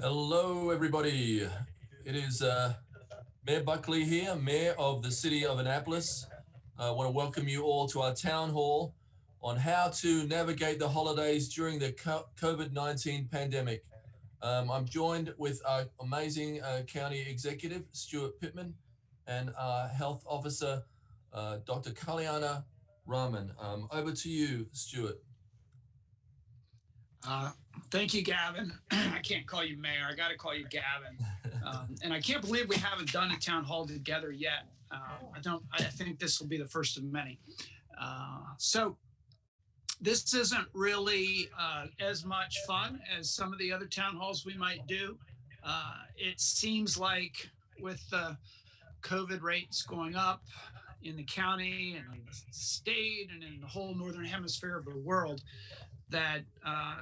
Hello, everybody. It is Mayor Buckley here, Mayor of the City of Annapolis. I want to welcome you all to our town hall on how to navigate the holidays during the COVID-19 pandemic. I'm joined with our amazing county executive, Steuart Pittman, and our health officer, Dr. Kalyana Rahman. Over to you, Steuart. Uh, Thank you, Gavin. I can't call you mayor. I got to call you Gavin. And I can't believe we haven't done a town hall together yet. I don't. I think this will be the first of many. So this isn't really as much fun as some of the other town halls we might do. It seems like with the COVID rates going up in the county and in the state and in the whole northern hemisphere of the world, that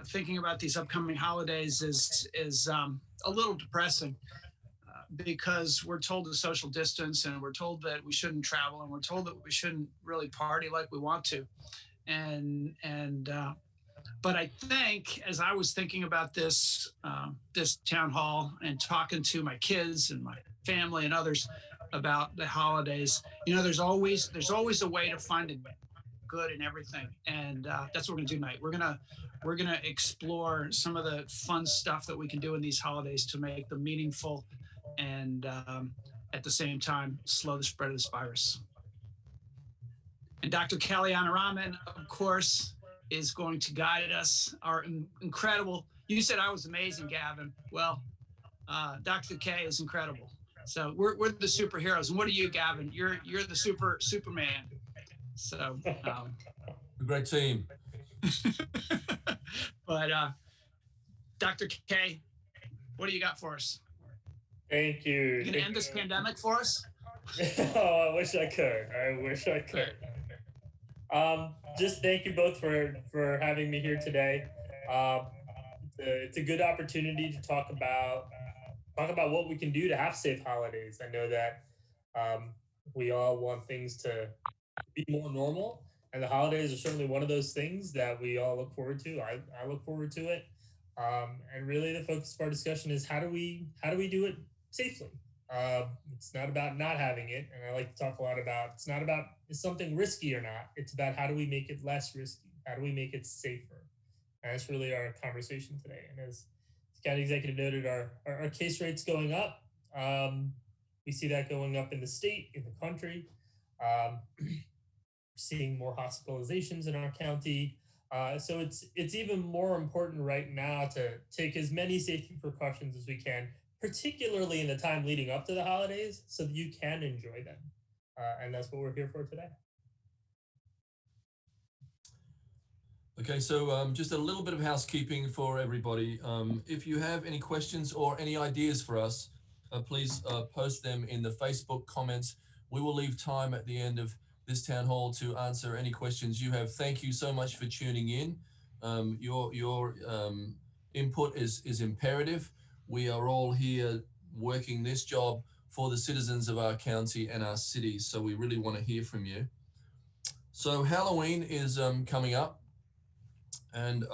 thinking about these upcoming holidays is a little depressing because we're told to social distance and we're told that we shouldn't travel and we're told that we shouldn't really party like we want to. And but I think as I was thinking about this town hall and talking to my kids and my family and others about the holidays, there's always a way to find a good in everything, and that's what we're gonna do tonight. We're gonna explore some of the fun stuff that we can do in these holidays to make them meaningful, and at the same time slow the spread of this virus. And Dr. Kelly Anaraman, of course, is going to guide us. Our incredible. You said I was amazing, Gavin. Well, Dr. K is incredible. So we're the superheroes. And what are you, Gavin? You're the Superman. So, Great team. but Dr. K, what do you got for us? Thank You you. gonna end this pandemic for us? Oh, I wish I could. I wish I could. Just thank you both for having me here today. Um, it's a good opportunity to talk about what we can do to have safe holidays. I know that um, we all want things to be more normal, and the holidays are certainly one of those things that we all look forward to. I look forward to it, and really the focus of our discussion is how do we do it safely. It's not about not having it, and I like to talk a lot about it's not about is something risky or not. It's about how do we make it less risky? How do we make it safer? And that's really our conversation today. And as the county executive noted, our case rates going up. We see that going up in the state, in the country. Seeing more hospitalizations in our county. So it's even more important right now to take as many safety precautions as we can, particularly in the time leading up to the holidays, so that you can enjoy them. And that's what we're here for today. Okay, so just a little bit of housekeeping for everybody. If you have any questions or any ideas for us, please post them in the Facebook comments. We will leave time at the end of this town hall to answer any questions you have. Thank you so much for tuning in. Your input is imperative. We are all here working this job for the citizens of our county and our city, so we really want to hear from you. So Halloween is coming up, and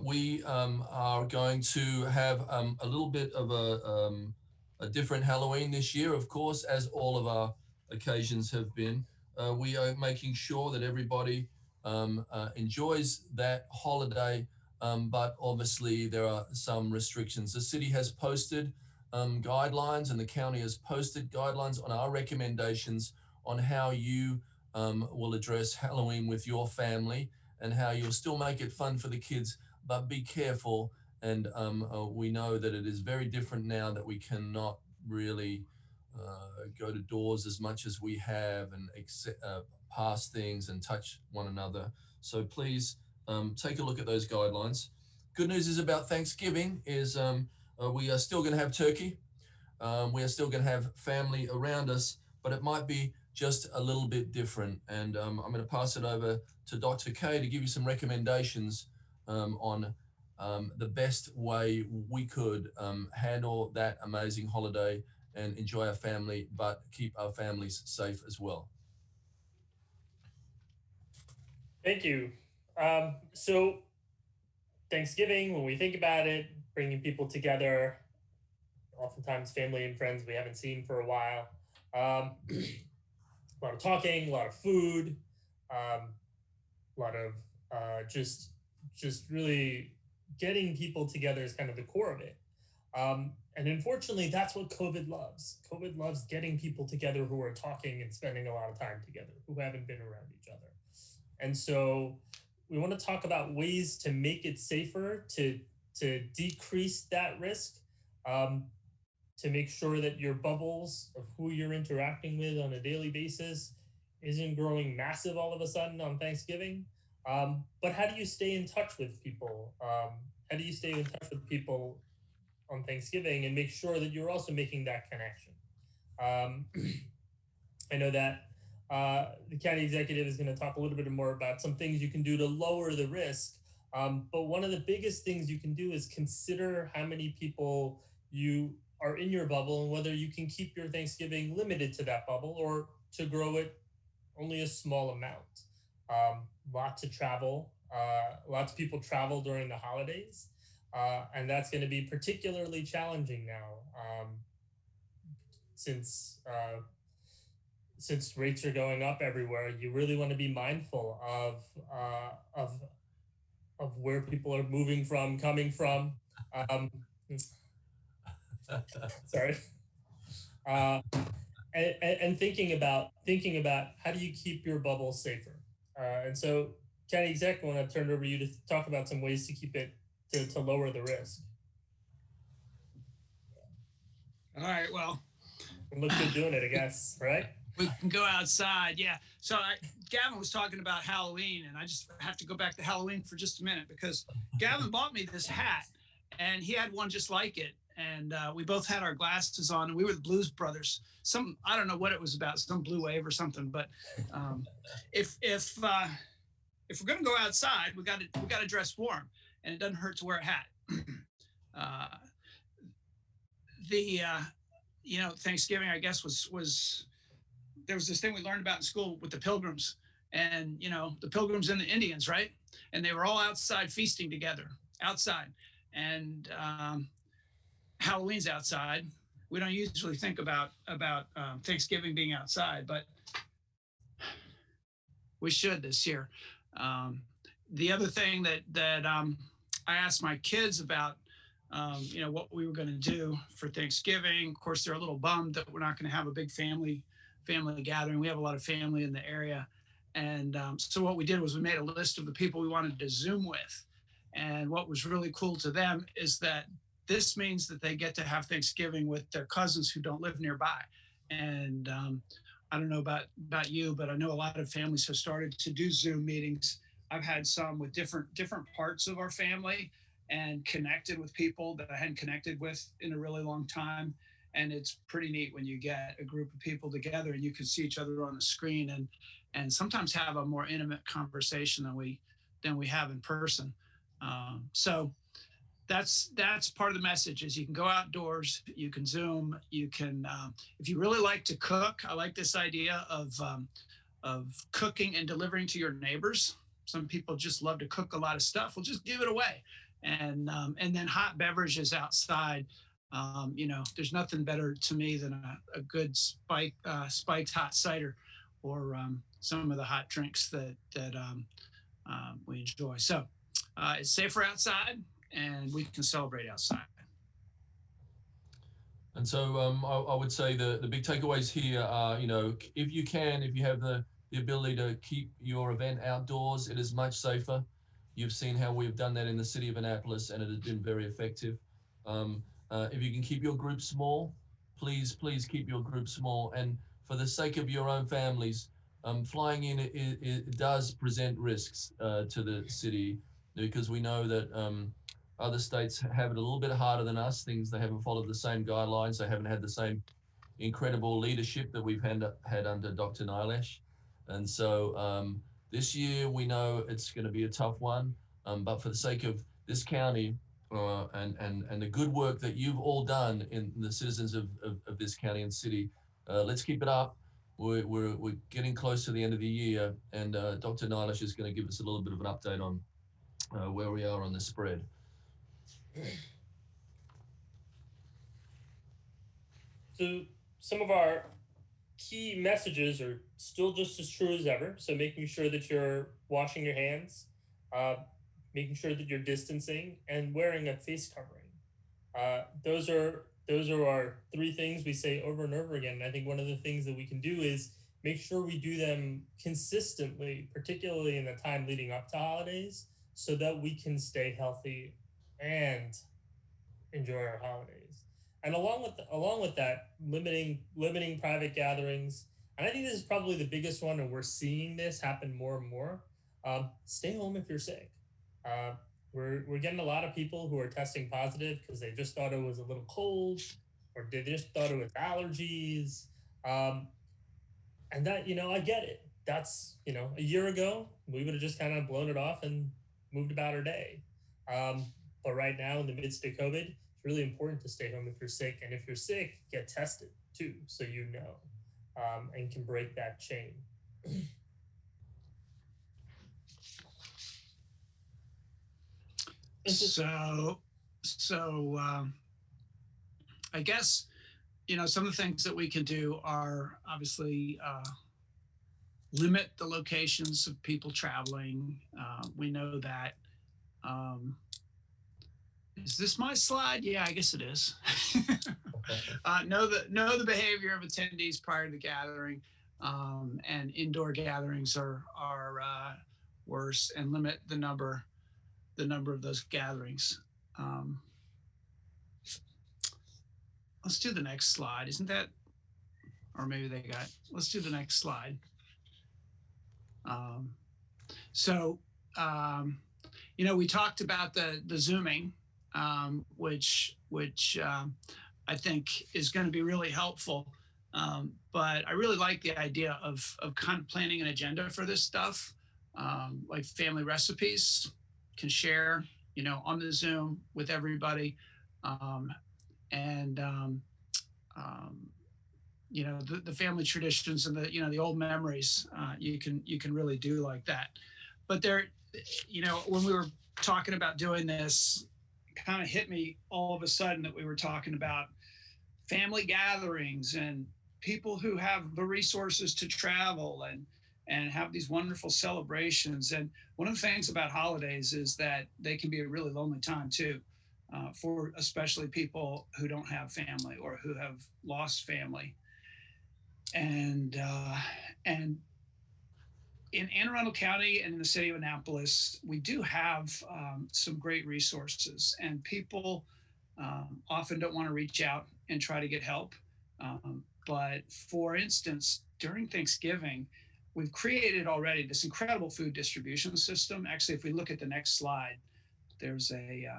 we are going to have a little bit of a different Halloween this year, of course, as all of our occasions have been. We are making sure that everybody enjoys that holiday, but obviously there are some restrictions. The city has posted guidelines, and the county has posted guidelines on our recommendations on how you will address Halloween with your family, and how you'll still make it fun for the kids, but be careful. And we know that it is very different now, that we cannot really go to doors as much as we have, and pass things and touch one another. So please take a look at those guidelines. Good news is about Thanksgiving is we are still going to have turkey. We are still going to have family around us, but it might be just a little bit different. And I'm going to pass it over to Dr. K to give you some recommendations on the best way we could handle that amazing holiday and enjoy our family, but keep our families safe as well. Thank you. So Thanksgiving, when we think about it, bringing people together, oftentimes family and friends we haven't seen for a while. A lot of talking, a lot of food, a lot of just really getting people together is kind of the core of it. And unfortunately, that's what COVID loves. COVID loves getting people together who are talking and spending a lot of time together, who haven't been around each other. And so we want to talk about ways to make it safer, to decrease that risk, to make sure that your bubbles of who you're interacting with on a daily basis isn't growing massive all of a sudden on Thanksgiving. But how do you stay in touch with people? How do you stay in touch with people on Thanksgiving and make sure that you're also making that connection? I know that the county executive is going to talk a little bit more about some things you can do to lower the risk. But one of the biggest things you can do is consider how many people you are in your bubble and whether you can keep your Thanksgiving limited to that bubble or to grow it only a small amount. Lots of travel. Lots of people travel during the holidays. And that's going to be particularly challenging now since rates are going up everywhere. You really want to be mindful of where people are moving from, coming from. Sorry. And thinking about how do you keep your bubble safer. And so, County Exec, I want to turn it over to you to talk about some ways to keep it to lower the risk. All right. Well, it looks good doing it, I guess, right? We can go outside. Yeah. So Gavin was talking about Halloween, and I just have to go back to Halloween for just a minute because Gavin bought me this hat, and he had one just like it. And we both had our glasses on, and we were the Blues Brothers. I don't know what it was about, some blue wave or something. But if we're gonna go outside, we got to dress warm, and it doesn't hurt to wear a hat. Thanksgiving, I guess, was there was this thing we learned about in school with the Pilgrims, and the Pilgrims and the Indians, right? And they were all outside feasting together, outside, and Halloween's outside. We don't usually think about Thanksgiving being outside, but we should this year. The other thing that I asked my kids about, what we were going to do for Thanksgiving. Of course, they're a little bummed that we're not going to have a big family gathering. We have a lot of family in the area. And so what we did was we made a list of the people we wanted to Zoom with. And what was really cool to them is that this means that they get to have Thanksgiving with their cousins who don't live nearby. And I don't know about you, but I know a lot of families have started to do Zoom meetings. I've had some with different parts of our family and connected with people that I hadn't connected with in a really long time. And it's pretty neat when you get a group of people together and you can see each other on the screen and sometimes have a more intimate conversation than we have in person. So that's part of the message is you can go outdoors, you can Zoom, you can, if you really like to cook, I like this idea of cooking and delivering to your neighbors. Some people just love to cook a lot of stuff. Well, just give it away. And then hot beverages outside. There's nothing better to me than a good spiked hot cider or some of the hot drinks that we enjoy. So it's safer outside and we can celebrate outside. And so I would say the big takeaways here are, if you have the ability to keep your event outdoors, it is much safer. You've seen how we've done that in the city of Annapolis, and it has been very effective. If you can keep your group small, please keep your group small. And for the sake of your own families, flying in it does present risks to the city because we know that other states have it a little bit harder than us. They haven't followed the same guidelines. They haven't had the same incredible leadership that we've had under Dr. Nylash. And so this year we know it's going to be a tough one, but for the sake of this county and the good work that you've all done in the citizens of this county and city, let's keep it up. We're getting close to the end of the year, and Dr. Nylash is going to give us a little bit of an update on where we are on the spread. So some of our key messages are still just as true as ever. So making sure that you're washing your hands, uh, making sure that you're distancing, and wearing a face covering. Those are our three things we say over and over again. And I think one of the things that we can do is make sure we do them consistently, particularly in the time leading up to holidays, so that we can stay healthy and enjoy our holidays. And along with that, limiting private gatherings. And I think this is probably the biggest one, and we're seeing this happen more and more. Stay home if you're sick. Uh, we're getting a lot of people who are testing positive because they just thought it was a little cold, or they just thought it was allergies. Um, and that, I get it. That's, a year ago we would have just kind of blown it off and moved about our day. Um, but right now, in the midst of COVID, it's really important to stay home if you're sick. And if you're sick, get tested too, so and can break that chain. So I guess, some of the things that we can do are obviously limit the locations of people traveling. We know that. Is this my slide? Yeah, I guess it is. Know the behavior of attendees prior to the gathering, and indoor gatherings are worse, and limit the number of those gatherings. Let's do the next slide. Isn't that, or maybe let's do the next slide. We talked about the Zooming, which I think is going to be really helpful. But I really like the idea of kind of planning an agenda for this stuff, like family recipes can share, on the Zoom with everybody. The family traditions and the old memories, you can really do like that. But there, when we were talking about doing this, it kind of hit me all of a sudden that we were talking about family gatherings and people who have the resources to travel and have these wonderful celebrations. And one of the things about holidays is that they can be a really lonely time too, for especially people who don't have family or who have lost family. And in Anne Arundel County and in the city of Annapolis, we do have some great resources, and people often don't want to reach out and try to get help. But for instance, during Thanksgiving, we've created already this incredible food distribution system. Actually, if we look at the next slide, there's a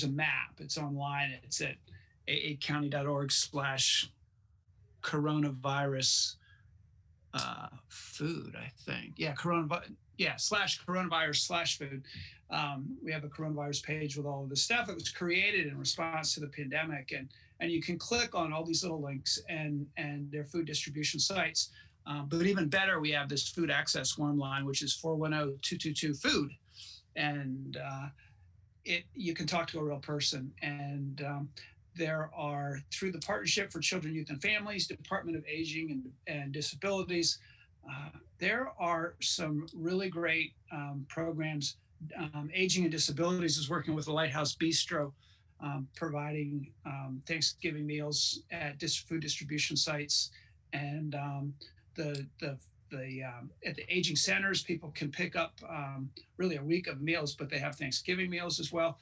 map. It's online. It's at aacounty.org/coronavirus food, I think. Yeah, /coronavirus/food. We have a coronavirus page with all of this stuff that was created in response to the pandemic, and you can click on all these little links and their food distribution sites. But even better, we have this food access warm line, which is 410-222-FOOD, and you can talk to a real person. And there are, through the Partnership for Children, Youth, and Families, Department of Aging and Disabilities, there are some really great programs. Aging and Disabilities is working with the Lighthouse Bistro, providing Thanksgiving meals at food distribution sites. And at the aging centers, people can pick up really a week of meals, but they have Thanksgiving meals as well.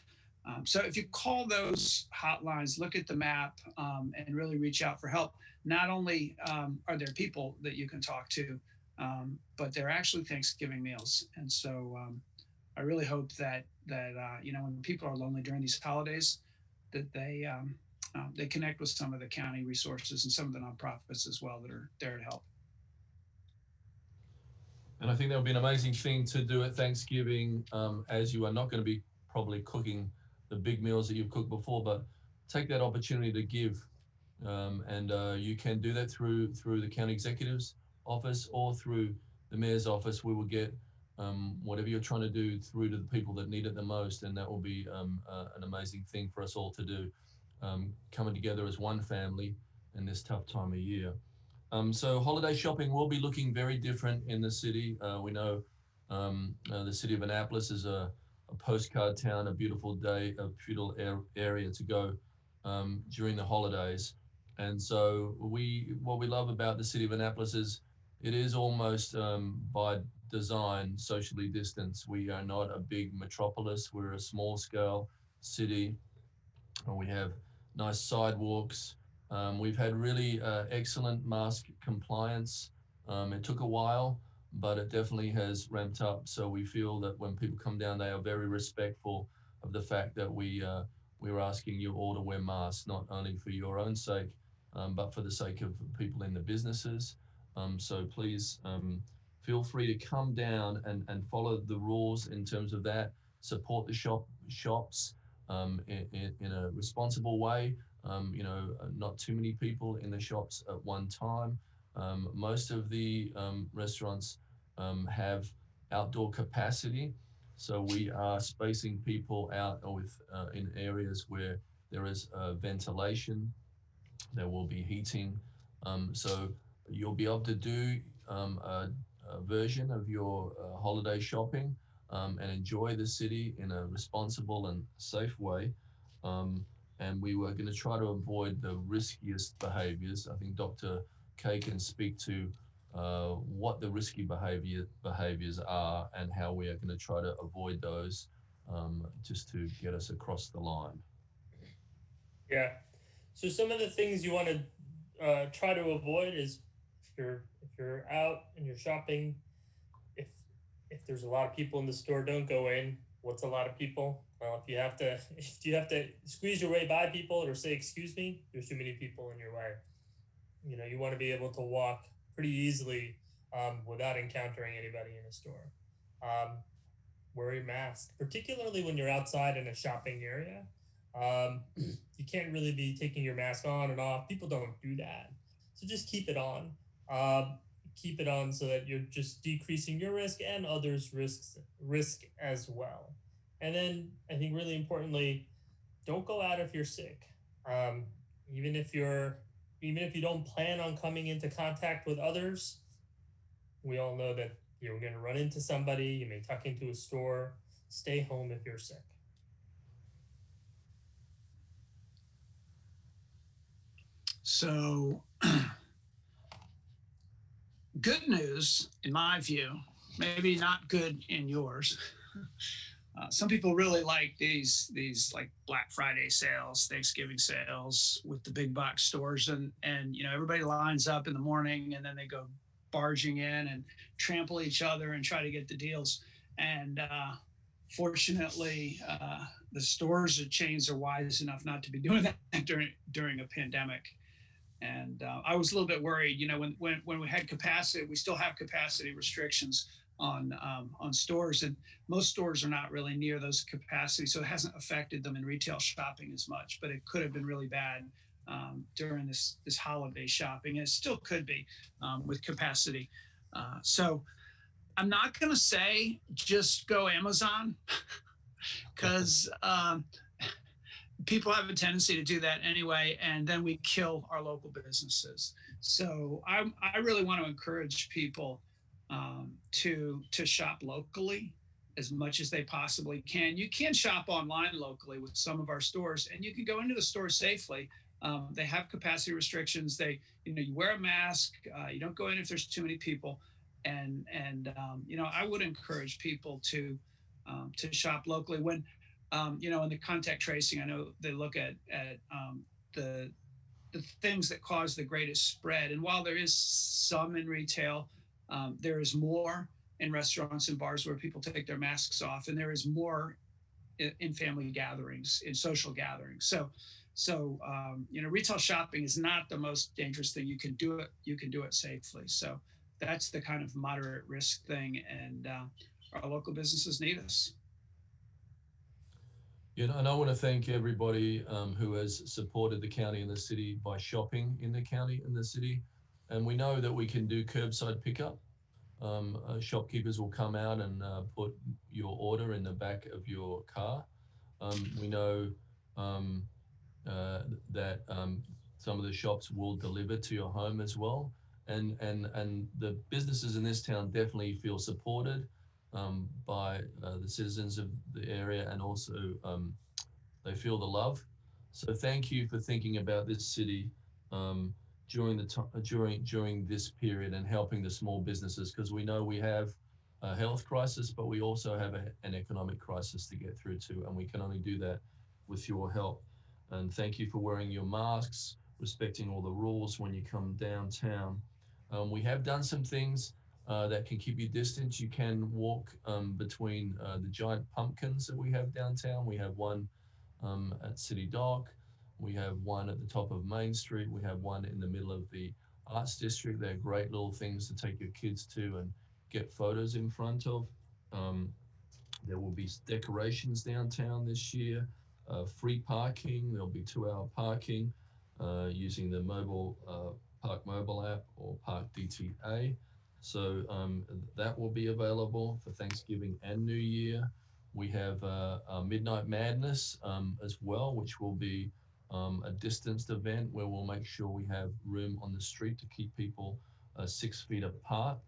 So if you call those hotlines, look at the map, and really reach out for help, not only are there people that you can talk to, but they're actually Thanksgiving meals. And so I really hope that when people are lonely during these holidays, that they connect with some of the county resources and some of the nonprofits as well that are there to help. And I think that would be an amazing thing to do at Thanksgiving, as you are not going to be probably cooking the big meals that you've cooked before, but take that opportunity to give. And you can do that through the county executive's office or through the mayor's office. We will get whatever you're trying to do through to the people that need it the most, and that will be an amazing thing for us all to do, coming together as one family in this tough time of year. So holiday shopping will be looking very different in the city. We know the city of Annapolis is a postcard town, a beautiful day, a beautiful area to go during the holidays. And so what we love about the city of Annapolis is it is almost by design socially distanced. We are not a big metropolis. We're a small scale city. We have nice sidewalks. We've had really excellent mask compliance. It took a while, but it definitely has ramped up. So we feel that when people come down, they are very respectful of the fact that we're asking you all to wear masks, not only for your own sake, but for the sake of people in the businesses. So please feel free to come down and follow the rules in terms of that. Support the shops in a responsible way. Not too many people in the shops at one time. Most of the restaurants have outdoor capacity, so we are spacing people out with in areas where there is ventilation. There will be heating, so you'll be able to do a version of your holiday shopping and enjoy the city in a responsible and safe way. And we were going to try to avoid the riskiest behaviors. I think Dr. Kay can speak to what the risky behaviors are and how we are going to try to avoid those just to get us across the line. Yeah. So some of the things you want to try to avoid is if you're out and you're shopping, if if there's a lot of people in the store, don't go in. What's a lot of people? Well, if you have to squeeze your way by people or say excuse me, there's too many people in your way. You want to be able to walk pretty easily without encountering anybody in a store. Um, Wear your mask, particularly when you're outside in a shopping area. You can't really be taking your mask on and off. People don't do that. So just keep it on. Um, Keep it on so that you're just decreasing your risk and others' risk as well. And then I think really importantly, don't go out if you're sick. Um, even if you're even if you don't plan on coming into contact with others, we all know that you're going to run into somebody. You may tuck into a store. Stay home if you're sick. So, good news, in my view, maybe not good in yours. Some people really like these like Black Friday sales, Thanksgiving sales with the big box stores, and everybody lines up in the morning, and then they go barging in and trample each other and try to get the deals. And fortunately, the stores and chains are wise enough not to be doing that during a pandemic. And I was a little bit worried, when we had capacity, we still have capacity restrictions on stores, and most stores are not really near those capacities, so it hasn't affected them in retail shopping as much. But it could have been really bad during this holiday shopping, and it still could be with capacity. So I'm not going to say just go Amazon because people have a tendency to do that anyway, and then we kill our local businesses. So I really want to encourage people to shop locally as much as they possibly can. You can shop online locally with some of our stores, and you can go into the store safely. They have capacity restrictions. You wear a mask. You don't go in if there's too many people, and I would encourage people to shop locally when. In the contact tracing, I know they look at the things that cause the greatest spread. And while there is some in retail, there is more in restaurants and bars where people take their masks off, and there is more in family gatherings, in social gatherings. So retail shopping is not the most dangerous thing. You can do it safely. So that's the kind of moderate risk thing, and our local businesses need us. And I want to thank everybody who has supported the county and the city by shopping in the county and the city. And we know that we can do curbside pickup. shopkeepers will come out and put your order in the back of your car. We know um, that some of the shops will deliver to your home as well. And the businesses in this town definitely feel supported by the citizens of the area, and also they feel the love. So thank you for thinking about this city um, during during this period and helping the small businesses, because we know we have a health crisis, but we also have an economic crisis to get through to, and we can only do that with your help. And thank you for wearing your masks, respecting all the rules when you come downtown. We have done some things that can keep you distant. You can walk between the giant pumpkins that we have downtown. We have one at City Dock. We have one at the top of Main Street. We have one in the middle of the Arts District. They're great little things to take your kids to and get photos in front of. Um, there will be decorations downtown this year, free parking. There'll be 2-hour parking using the mobile Park Mobile app or Park DTA. So that will be available for Thanksgiving and New Year. We have a Midnight Madness as well, which will be a distanced event where we'll make sure we have room on the street to keep people 6 feet apart.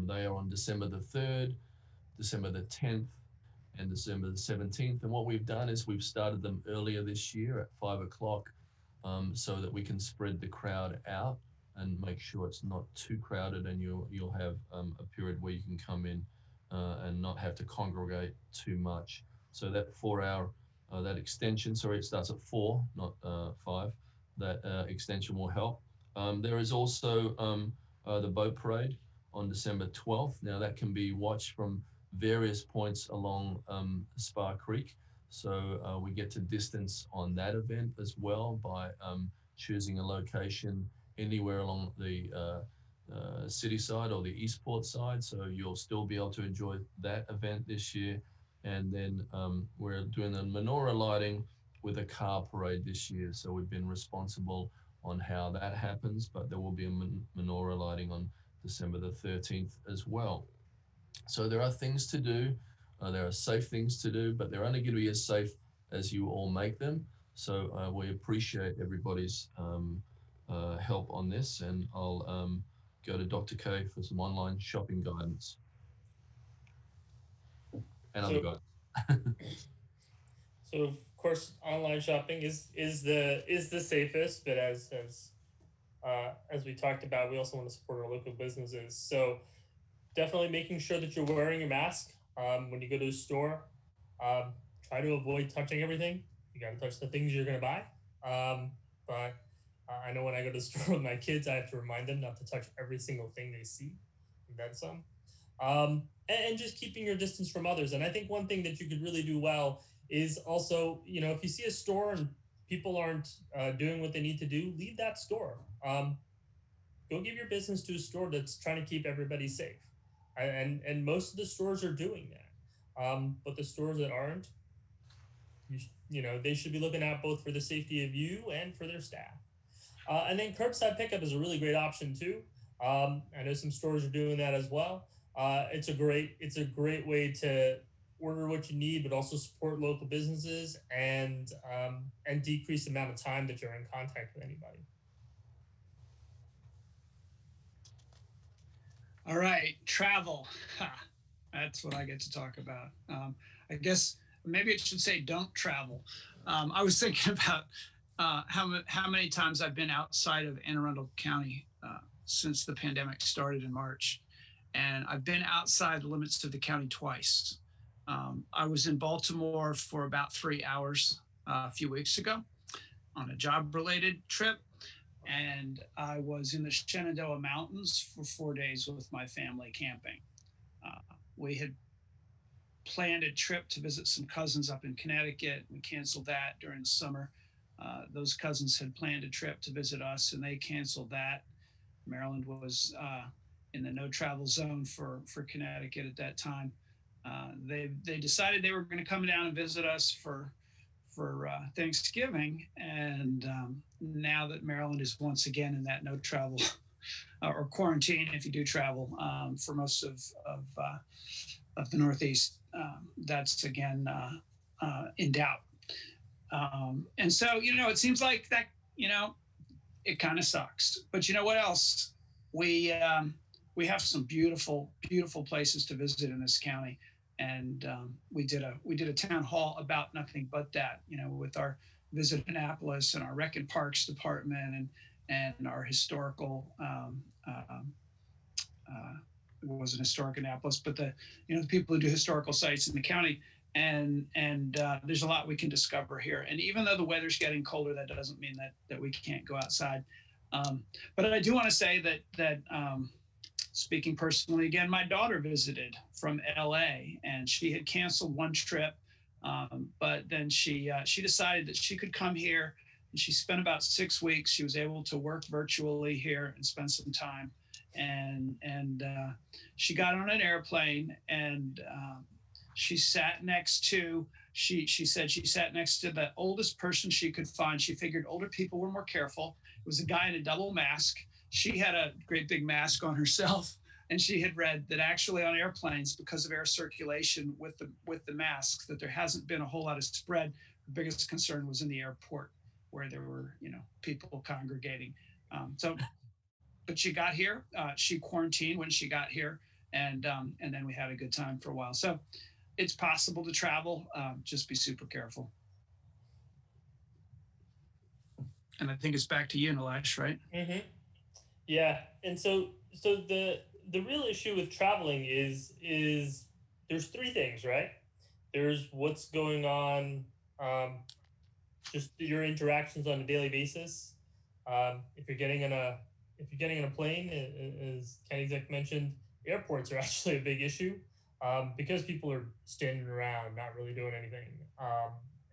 They are on December the 3rd, December the 10th, and December the 17th. And what we've done is we've started them earlier this year at 5 o'clock so that we can spread the crowd out and make sure it's not too crowded, and you'll have a period where you can come in and not have to congregate too much. So that 4 hour, that extension, sorry, it starts at 4, not 5, that extension will help. There is also the boat parade on December 12th. Now that can be watched from various points along Spa Creek. So we get to distance on that event as well by choosing a location anywhere along the city side or the Eastport side. So you'll still be able to enjoy that event this year. And then we're doing the menorah lighting with a car parade this year. So we've been responsible on how that happens, but there will be a menorah lighting on December the 13th as well. So there are things to do. There are safe things to do, but they're only going to be as safe as you all make them. So we appreciate everybody's help on this, and I'll go to Dr. K for some online shopping guidance and other guidance. So of course, online shopping is the safest, but as we talked about, we also want to support our local businesses. So definitely making sure that you're wearing your mask when you go to a store. Try to avoid touching everything. You got to touch the things you're going to buy. But I know when I go to the store with my kids, I have to remind them not to touch every single thing they see, and then some. And just keeping your distance from others. And I think one thing that you could really do well is also, if you see a store and people aren't doing what they need to do, leave that store. Go give your business to a store that's trying to keep everybody safe. And most of the stores are doing that. But the stores that aren't, they should be looking out both for the safety of you and for their staff. And then curbside pickup is a really great option too. I know some stores are doing that as well. It's a great way to order what you need, but also support local businesses and decrease the amount of time that you're in contact with anybody. All right, travel. That's what I get to talk about. I guess maybe it should say don't travel. I was thinking about how many times I've been outside of Anne Arundel County since the pandemic started in March. And I've been outside the limits of the county twice. I was in Baltimore for about 3 hours a few weeks ago on a job-related trip. And I was in the Shenandoah Mountains for 4 days with my family camping. We had planned a trip to visit some cousins up in Connecticut. We canceled that during the summer. Those cousins had planned a trip to visit us, and they canceled that. Maryland was in the no travel zone for Connecticut at that time. They decided they were going to come down and visit us for Thanksgiving, and now that Maryland is once again in that no travel or quarantine if you do travel for most of the Northeast. That's again in doubt. And so, it seems like that, it kind of sucks. But you know what else? We have some beautiful, beautiful places to visit in this county, and we did a town hall about nothing but that. With our Visit Annapolis and our Rec and Parks Department and our historical. It wasn't historic Annapolis, but the people who do historical sites in the county, and there's a lot we can discover here. And even though the weather's getting colder, that doesn't mean that we can't go outside. But I do want to say that speaking personally, again, my daughter visited from LA, and she had canceled one trip, but then she decided that she could come here, and she spent about 6 weeks. She was able to work virtually here and spend some time, and she got on an airplane, and she sat next to. She said she sat next to the oldest person she could find. She figured older people were more careful. It was a guy in a double mask. She had a great big mask on herself, and she had read that actually on airplanes, because of air circulation with the masks, that there hasn't been a whole lot of spread. The biggest concern was in the airport, where there were people congregating. But she got here. She quarantined when she got here, and then we had a good time for a while. So it's possible to travel. Just be super careful. And I think it's back to you, Nilesh, right? Mm-hmm. Yeah, and so the real issue with traveling is there's three things, right? There's what's going on, just your interactions on a daily basis. If you're getting in a plane, as Ken Exec mentioned, airports are actually a big issue because people are standing around, not really doing anything,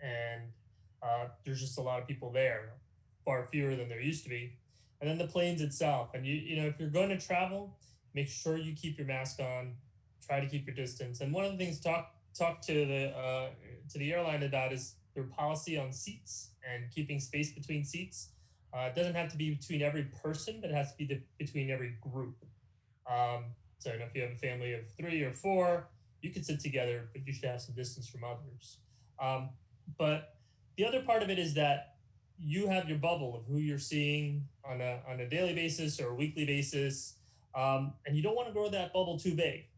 and there's just a lot of people there, far fewer than there used to be. And then the planes itself. And if you're going to travel, make sure you keep your mask on, try to keep your distance. And one of the things talk to the airline about is their policy on seats and keeping space between seats. It doesn't have to be between every person, but it has to be between every group. So if you have a family of 3 or 4, you could sit together, but you should have some distance from others. But the other part of it is that you have your bubble of who you're seeing on a daily basis or a weekly basis, and you don't want to grow that bubble too big.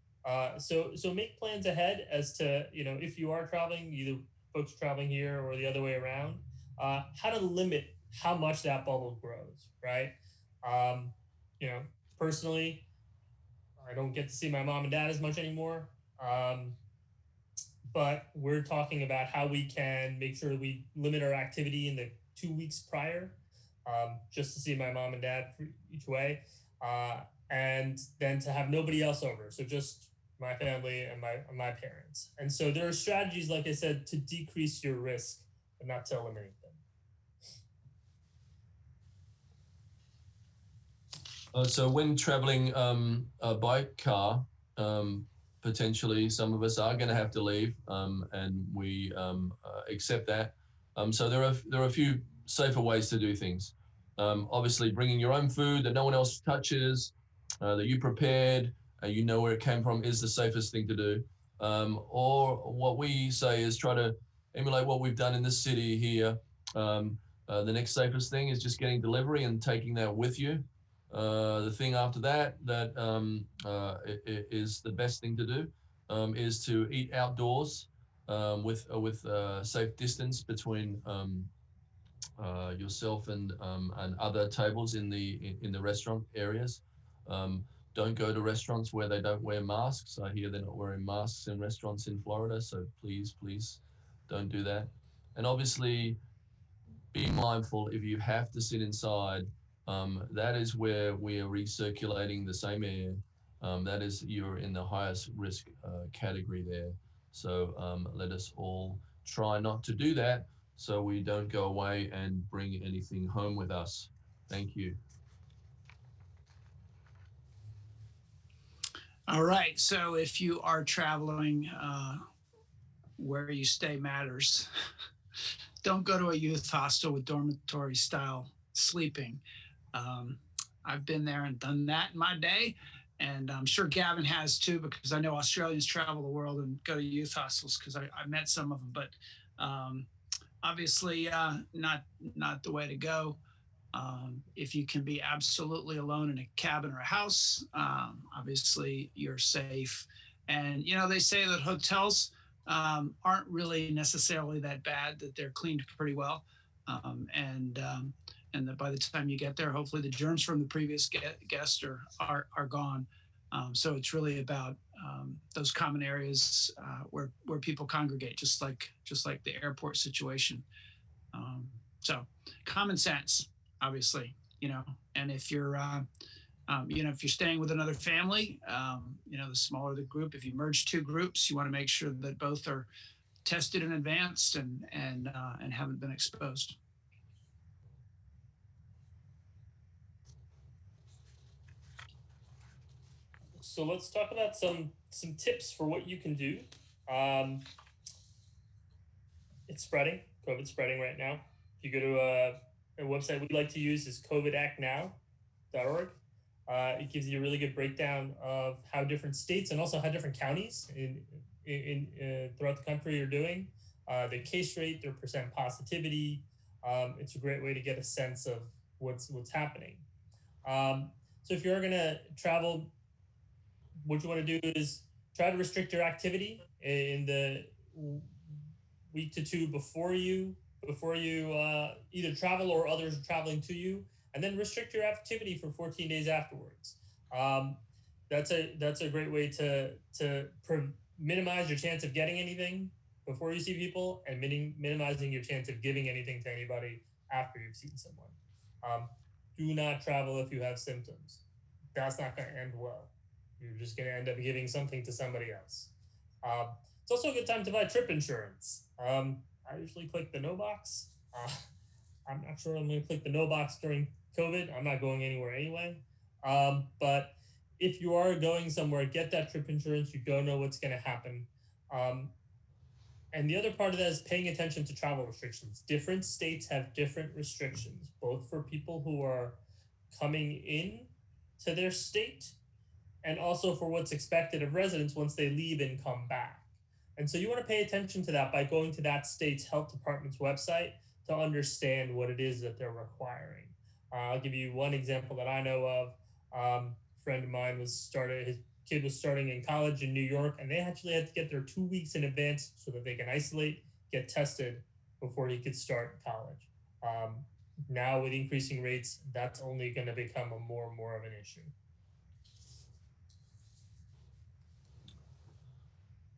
So make plans ahead as to if you are traveling, either folks traveling here or the other way around, how to limit how much that bubble grows, right? Personally, I don't get to see my mom and dad as much anymore. But we're talking about how we can make sure we limit our activity in the 2 weeks prior, just to see my mom and dad each way, and then to have nobody else over. So just my family and my parents. And so there are strategies, like I said, to decrease your risk, but not to eliminate them. So when traveling by car, potentially some of us are going to have to leave, and we accept that. So there are a few safer ways to do things. Obviously, bringing your own food that no one else touches, that you prepared, you know where it came from, is the safest thing to do. Or what we say is try to emulate what we've done in this city here. The next safest thing is just getting delivery and taking that with you. The thing after that is the best thing to do, is to eat outdoors with safe distance between yourself and other tables in the restaurant areas. Don't go to restaurants where they don't wear masks. I hear they're not wearing masks in restaurants in Florida, so please don't do that. And obviously, be mindful if you have to sit inside. That is where we are recirculating the same air. That is, you're in the highest risk category there. So let us all try not to do that, so we don't go away and bring anything home with us. Thank you. All right. So if you are traveling, where you stay matters. Don't go to a youth hostel with dormitory style sleeping. I've been there and done that in my day. And I'm sure Gavin has too, because I know Australians travel the world and go to youth hostels because I met some of them. But obviously, not the way to go. If you can be absolutely alone in a cabin or a house, obviously you're safe. And they say that hotels aren't really necessarily that bad; that they're cleaned pretty well, and that by the time you get there, hopefully the germs from the previous guest are gone. So it's really about those common areas where people congregate, just like the airport situation. So common sense, obviously, and if you're if you're staying with another family, the smaller the group, if you merge two groups, you want to make sure that both are tested in advance and haven't been exposed. So let's talk about some tips for what you can do. It's spreading. COVID's spreading right now. If you go to a website we like to use is covidactnow.org. It gives you a really good breakdown of how different states and also how different counties in throughout the country are doing, their case rate, their percent positivity. It's a great way to get a sense of what's happening. So if you're going to travel, what you want to do is try to restrict your activity in the week to two before you either travel or others are traveling to you, and then restrict your activity for 14 days afterwards. That's a great way to minimize your chance of getting anything before you see people, and minimizing your chance of giving anything to anybody after you've seen someone. Do not travel if you have symptoms. That's not going to end well. You're just going to end up giving something to somebody else. It's also a good time to buy trip insurance. I usually click the no box. I'm not sure I'm going to click the no box during COVID. I'm not going anywhere anyway. But if you are going somewhere, get that trip insurance. You don't know what's going to happen. And the other part of that is paying attention to travel restrictions. Different states have different restrictions, both for people who are coming in to their state and also for what's expected of residents once they leave and come back. And so you want to pay attention to that by going to that state's health department's website to understand what it is that they're requiring. I'll give you one example that I know of. A friend of mine his kid was starting in college in New York, and they actually had to get there 2 weeks in advance so that they can isolate, get tested before he could start college. Now with increasing rates, that's only going to become more and more of an issue.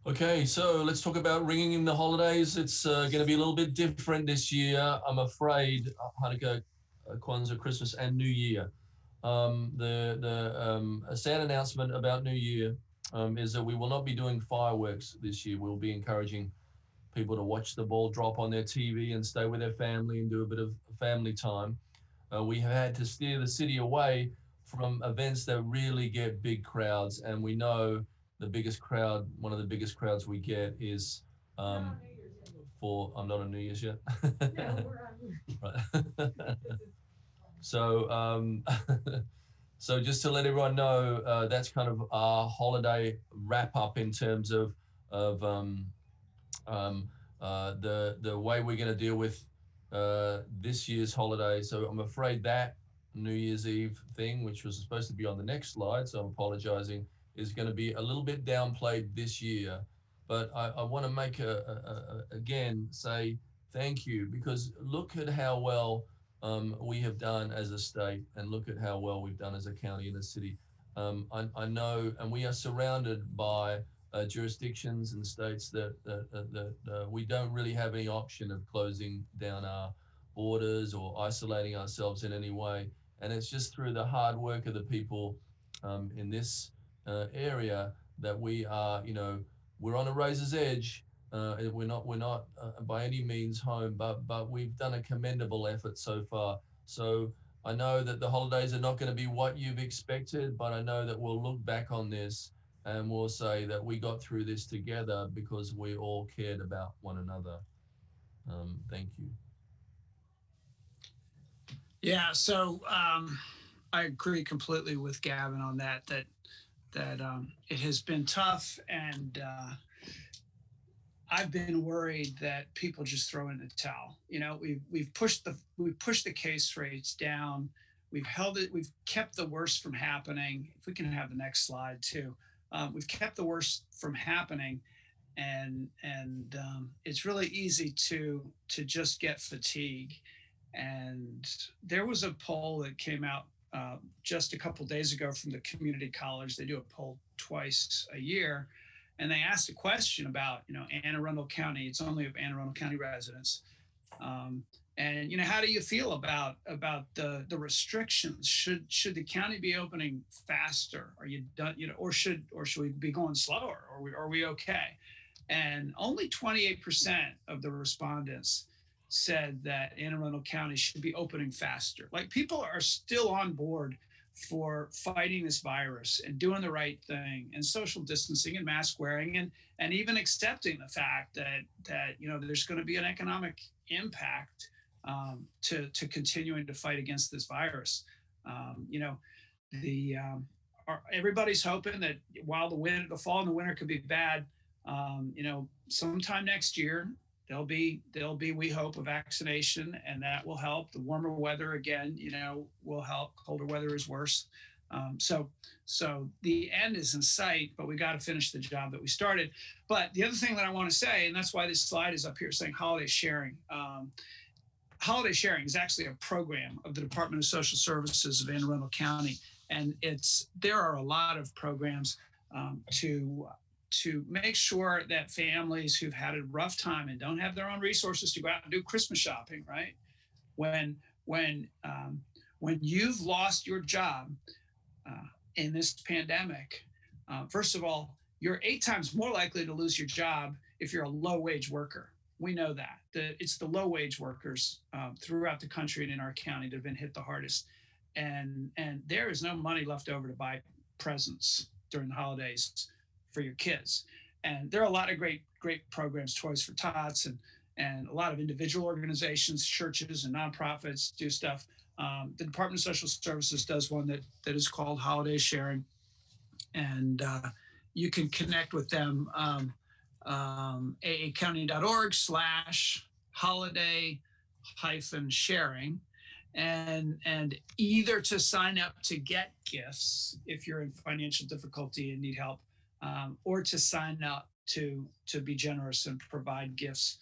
Okay, so let's talk about ringing in the holidays. It's going to be a little bit different this year, I'm afraid. Hanukkah, Kwanzaa, Christmas, and New Year. A sad announcement about New Year is that we will not be doing fireworks this year. We'll be encouraging people to watch the ball drop on their TV and stay with their family and do a bit of family time. We have had to steer the city away from events that really get big crowds, and we know one of the biggest crowds we get is I'm not on New Year's yet. No, we're on. Right. So so just to let everyone know, that's kind of our holiday wrap up in terms of the way we're going to deal with this year's holiday. So I'm afraid that New Year's Eve thing, which was supposed to be on the next slide, so I'm apologizing, is going to be a little bit downplayed this year. But I want to make again say thank you, because look at how well we have done as a state, and look at how well we've done as a county and a city. I know, and we are surrounded by jurisdictions and states that we don't really have any option of closing down our borders or isolating ourselves in any way. And it's just through the hard work of the people in this area that we are, we're on a razor's edge. We're not by any means home, but we've done a commendable effort so far. So I know that the holidays are not going to be what you've expected, but I know that we'll look back on this and we'll say that we got through this together because we all cared about one another. Thank you. Yeah, so I agree completely with Gavin on that. It has been tough, and I've been worried that people just throw in the towel. You know, we've pushed the case rates down. We've held it. We've kept the worst from happening. If we can have the next slide too, we've kept the worst from happening, and it's really easy to just get fatigue. And there was a poll that came out just a couple days ago from the community college. They do a poll twice a year, and they asked a question about, you know, Anne Arundel County. It's only of Anne Arundel County residents. And you know, how do you feel about the restrictions? Should the county be opening faster? Are you done? You know, or should we be going slower? Are we okay? And only 28% of the respondents said that Anne Arundel County should be opening faster. Like, people are still on board for fighting this virus and doing the right thing and social distancing and mask wearing, and even accepting the fact that you know, there's going to be an economic impact to continuing to fight against this virus. You know, everybody's hoping that while the fall and the winter could be bad, you know, sometime next year there'll be, we hope, a vaccination, and that will help. The warmer weather, again, you know, will help. Colder weather is worse. So the end is in sight, but we got to finish the job that we started. But the other thing that I want to say, and that's why this slide is up here saying holiday sharing. Holiday sharing is actually a program of the Department of Social Services of Anne Arundel County, and there are a lot of programs to make sure that families who've had a rough time and don't have their own resources to go out and do Christmas shopping, right? When you've lost your job in this pandemic, first of all, you're 8 times more likely to lose your job if you're a low-wage worker. We know that it's the low-wage workers throughout the country and in our county that have been hit the hardest. And there is no money left over to buy presents during the holidays for your kids. And there are a lot of great programs, Toys for Tots, and a lot of individual organizations, churches and nonprofits do stuff. The Department of Social Services does one that is called Holiday Sharing, and you can connect with them, aacounty.org/holiday-sharing, and either to sign up to get gifts if you're in financial difficulty and need help, or to sign up to be generous and provide gifts.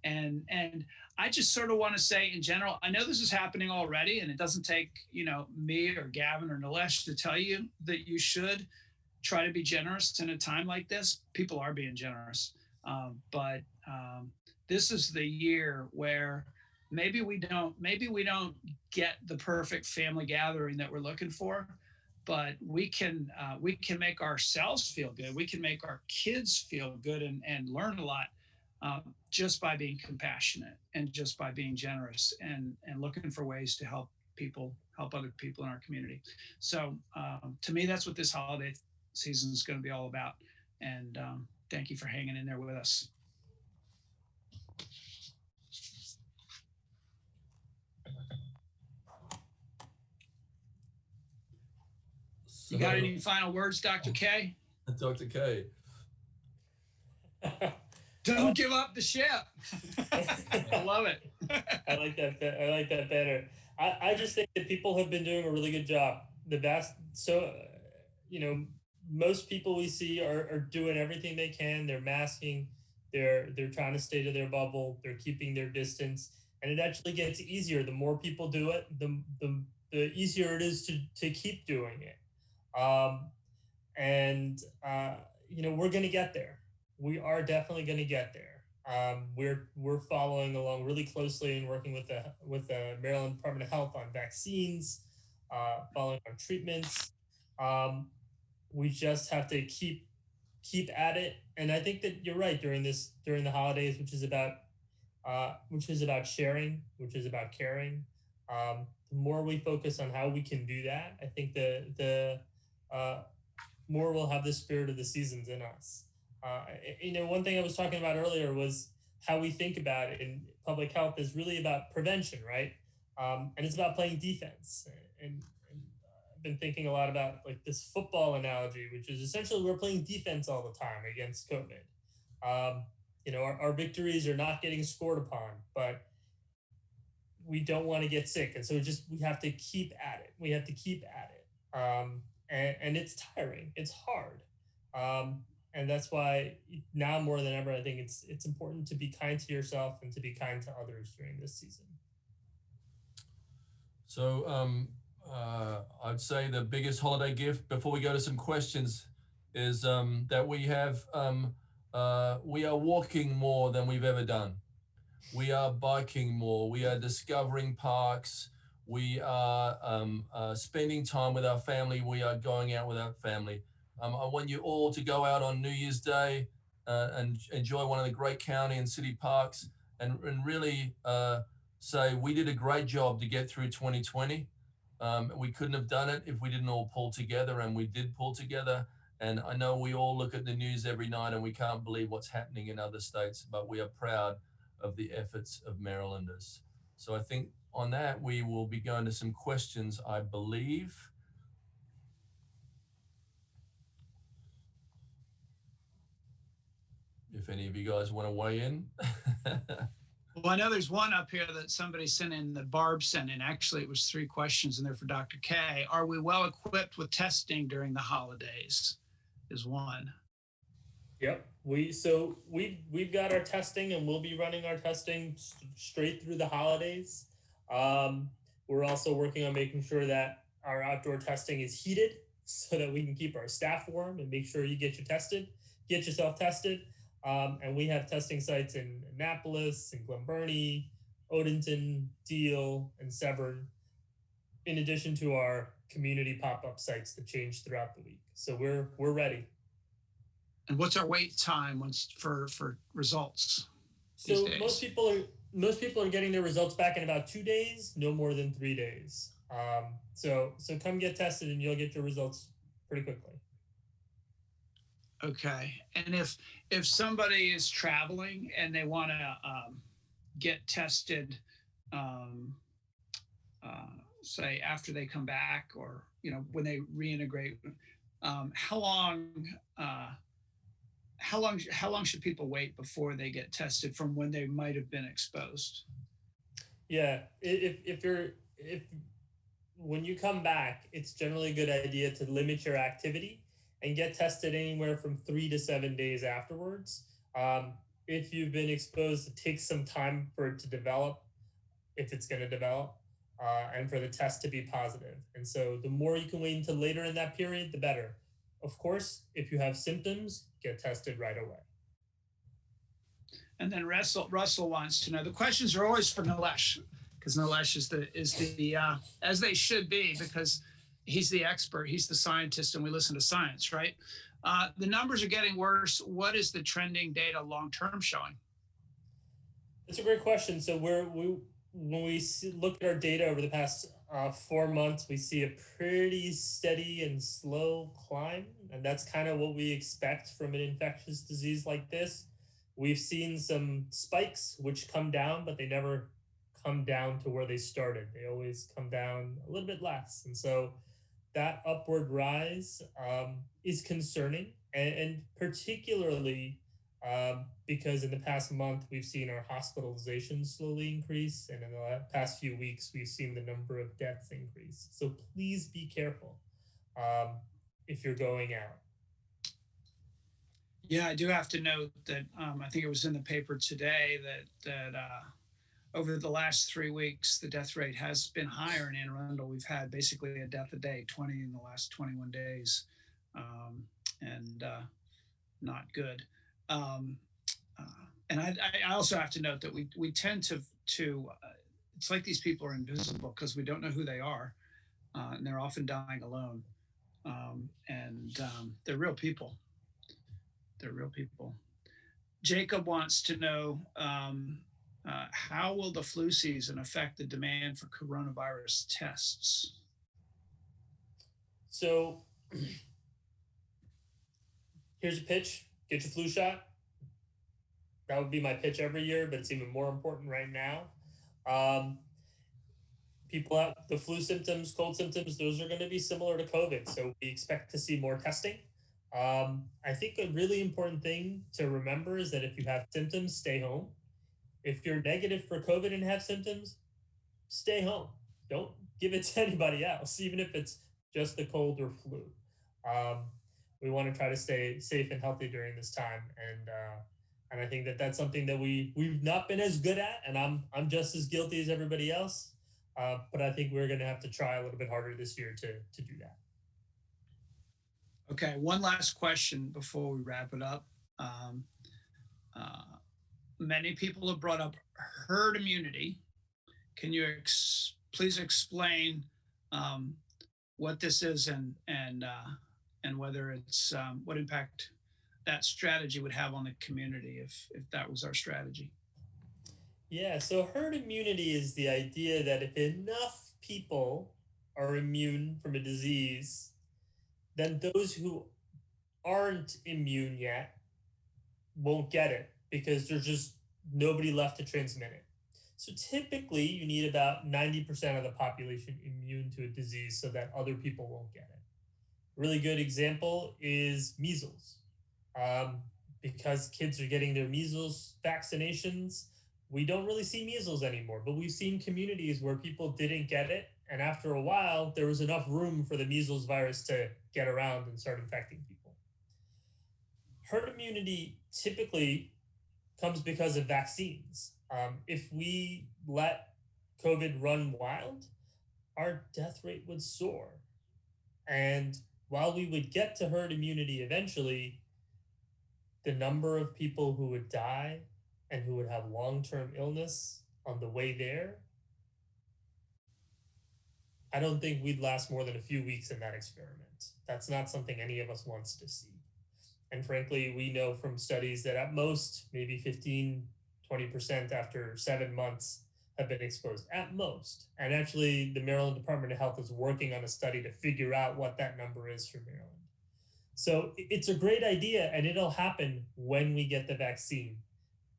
And I just sort of want to say, in general, I know this is happening already, and it doesn't take, you know, me or Gavin or Nilesh to tell you that you should try to be generous in a time like this. People are being generous, but this is the year where maybe we don't get the perfect family gathering that we're looking for, but we can make ourselves feel good. We can make our kids feel good and learn a lot just by being compassionate and just by being generous and looking for ways to help other people in our community. So to me, that's what this holiday season is going to be all about. And thank you for hanging in there with us. You got any final words, Dr. K? Dr. K. Don't give up the ship. I love it. I like that better. I just think that people have been doing a really good job. Most people we see are doing everything they can. They're masking. They're trying to stay to their bubble. They're keeping their distance, and it actually gets easier. The more people do it, the easier it is to keep doing it. We're going to get there. We are definitely going to get there. We're following along really closely and working with the Maryland Department of Health on vaccines, following on treatments. We just have to keep at it. And I think that you're right during the holidays, which is about sharing, which is about caring. The more we focus on how we can do that, I think the more we'll have the spirit of the seasons in us. One thing I was talking about earlier was how we think about it in public health is really about prevention, right? And it's about playing defense. And been thinking a lot about like this football analogy, which is essentially we're playing defense all the time against COVID. Our victories are not getting scored upon, but we don't want to get sick, and so we have to keep at it. We have to keep at it, and it's tiring. It's hard, and that's why now more than ever, I think it's important to be kind to yourself and to be kind to others during this season. So I'd say the biggest holiday gift before we go to some questions is that we are walking more than we've ever done. We are biking more. We are discovering parks. We are spending time with our family. We are going out with our family. I want you all to go out on New Year's Day and enjoy one of the great county and city parks and really say we did a great job to get through 2020. We couldn't have done it if we didn't all pull together, and we did pull together. And I know we all look at the news every night and we can't believe what's happening in other states, but we are proud of the efforts of Marylanders. So I think on that, we will be going to some questions, I believe. If any of you guys want to weigh in. Well, I know there's one up here that somebody sent in, that Barb sent in. Actually, it was 3 questions in there for Dr. K. Are we well equipped with testing during the holidays? Is one. Yep. We've got our testing, and we'll be running our testing straight through the holidays. We're also working on making sure that our outdoor testing is heated so that we can keep our staff warm and make sure you get yourself tested. And we have testing sites in Annapolis, in Glen Burnie, Odenton, Deal, and Severn, in addition to our community pop-up sites that change throughout the week. So we're ready. And what's our wait time for results? So most people are getting their results back in about 2 days, no more than 3 days. So come get tested, and you'll get your results pretty quickly. Okay. And if somebody is traveling and they want to get tested, say after they come back, or when they reintegrate, how long should people wait before they get tested from when they might have been exposed? Yeah, when you come back, it's generally a good idea to limit your activity and get tested anywhere from 3 to 7 days afterwards. If you've been exposed, it takes some time for it to develop, if it's going to develop, and for the test to be positive. And so the more you can wait until later in that period, the better. Of course, if you have symptoms, get tested right away. And then Russell wants to know, the questions are always for Nilesh, because Nilesh is the as they should be, because he's the expert, he's the scientist, and we listen to science, right? The numbers are getting worse. What is the trending data long-term showing? That's a great question. So when we look at our data over the past 4 months, we see a pretty steady and slow climb. And that's kind of what we expect from an infectious disease like this. We've seen some spikes which come down, but they never come down to where they started. They always come down a little bit less. And so that upward rise is concerning, and particularly because in the past month, we've seen our hospitalizations slowly increase. And in the past few weeks, we've seen the number of deaths increase. So please be careful if you're going out. Yeah, I do have to note that I think it was in the paper today that over the last 3 weeks, the death rate has been higher in Anne Arundel. We've had basically a death a day, 20 in the last 21 days, and not good. And I also have to note that we tend to it's like these people are invisible because we don't know who they are, and they're often dying alone, and they're real people. They're real people. Jacob wants to know, how will the flu season affect the demand for coronavirus tests? So here's a pitch: get your flu shot. That would be my pitch every year, but it's even more important right now. people have the flu symptoms, cold symptoms, those are going to be similar to COVID. So we expect to see more testing. I think a really important thing to remember is that if you have symptoms, stay home. If you're negative for COVID and have symptoms, stay home. Don't give it to anybody else, even if it's just the cold or flu. Um, we want to try to stay safe and healthy during this time, and I think that that's something that we've not been as good at, and I'm just as guilty as everybody else. But I think we're going to have to try a little bit harder this year to do that. Okay, one last question before we wrap it up. Um, uh, Many people have brought up herd immunity. Can you please explain what this is and whether it's what impact that strategy would have on the community if that was our strategy? Yeah, so herd immunity is the idea that if enough people are immune from a disease, then those who aren't immune yet won't get it because there's just nobody left to transmit it. So typically, you need about 90% of the population immune to a disease so that other people won't get it. A really good example is measles. Because kids are getting their measles vaccinations, we don't really see measles anymore, but we've seen communities where people didn't get it. And after a while, there was enough room for the measles virus to get around and start infecting people. Herd immunity typically comes because of vaccines. If we let COVID run wild, our death rate would soar. And while we would get to herd immunity eventually, the number of people who would die and who would have long-term illness on the way there, I don't think we'd last more than a few weeks in that experiment. That's not something any of us wants to see. And frankly, we know from studies that at most, maybe 15, 20% after 7 months have been exposed, at most. And actually, the Maryland Department of Health is working on a study to figure out what that number is for Maryland. So it's a great idea, and it'll happen when we get the vaccine,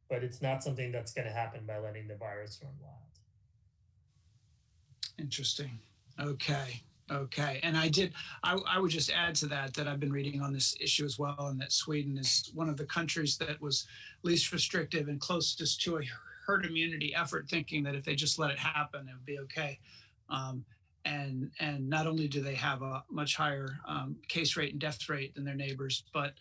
but it's not something that's going to happen by letting the virus run wild. Interesting. Okay. And I would just add to that I've been reading on this issue as well, and that Sweden is one of the countries that was least restrictive and closest to a herd immunity effort, thinking that if they just let it happen, it would be okay. And not only do they have a much higher case rate and death rate than their neighbors, but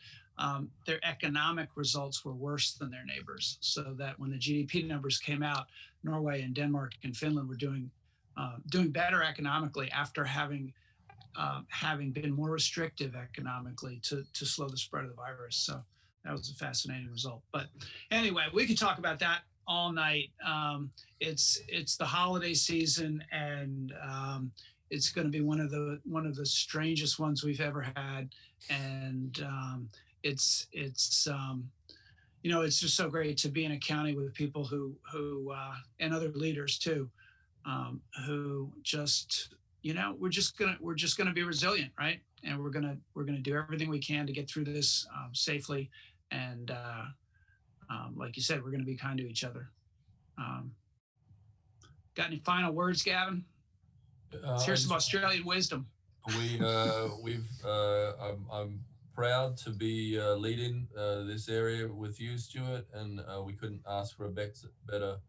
their economic results were worse than their neighbors. So that when the GDP numbers came out, Norway and Denmark and Finland were doing better economically after having been more restrictive economically to slow the spread of the virus. So that was a fascinating result. But anyway, we could talk about that all night. It's the holiday season, and it's going to be one of the strangest ones we've ever had. And it's just so great to be in a county with people who and other leaders too, who just, we're just gonna be resilient, right? And we're gonna do everything we can to get through this safely. And like you said, we're gonna be kind to each other. Got any final words, Gavin? Let's hear some Australian wisdom. I'm proud to be leading this area with you, Steuart, and we couldn't ask for a better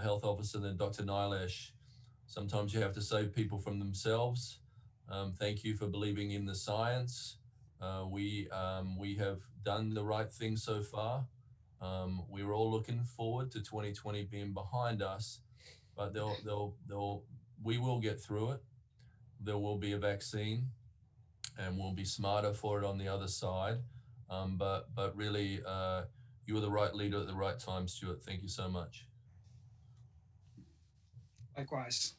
health officer than Dr. Nilesh. Sometimes you have to save people from themselves. Thank you for believing in the science. We have done the right thing so far. We're all looking forward to 2020 being behind us, but we will get through it. There will be a vaccine, and we'll be smarter for it on the other side. But really, you were the right leader at the right time, Steuart. Thank you so much. Likewise.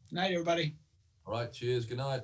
Good night, everybody. All right. Cheers. Good night.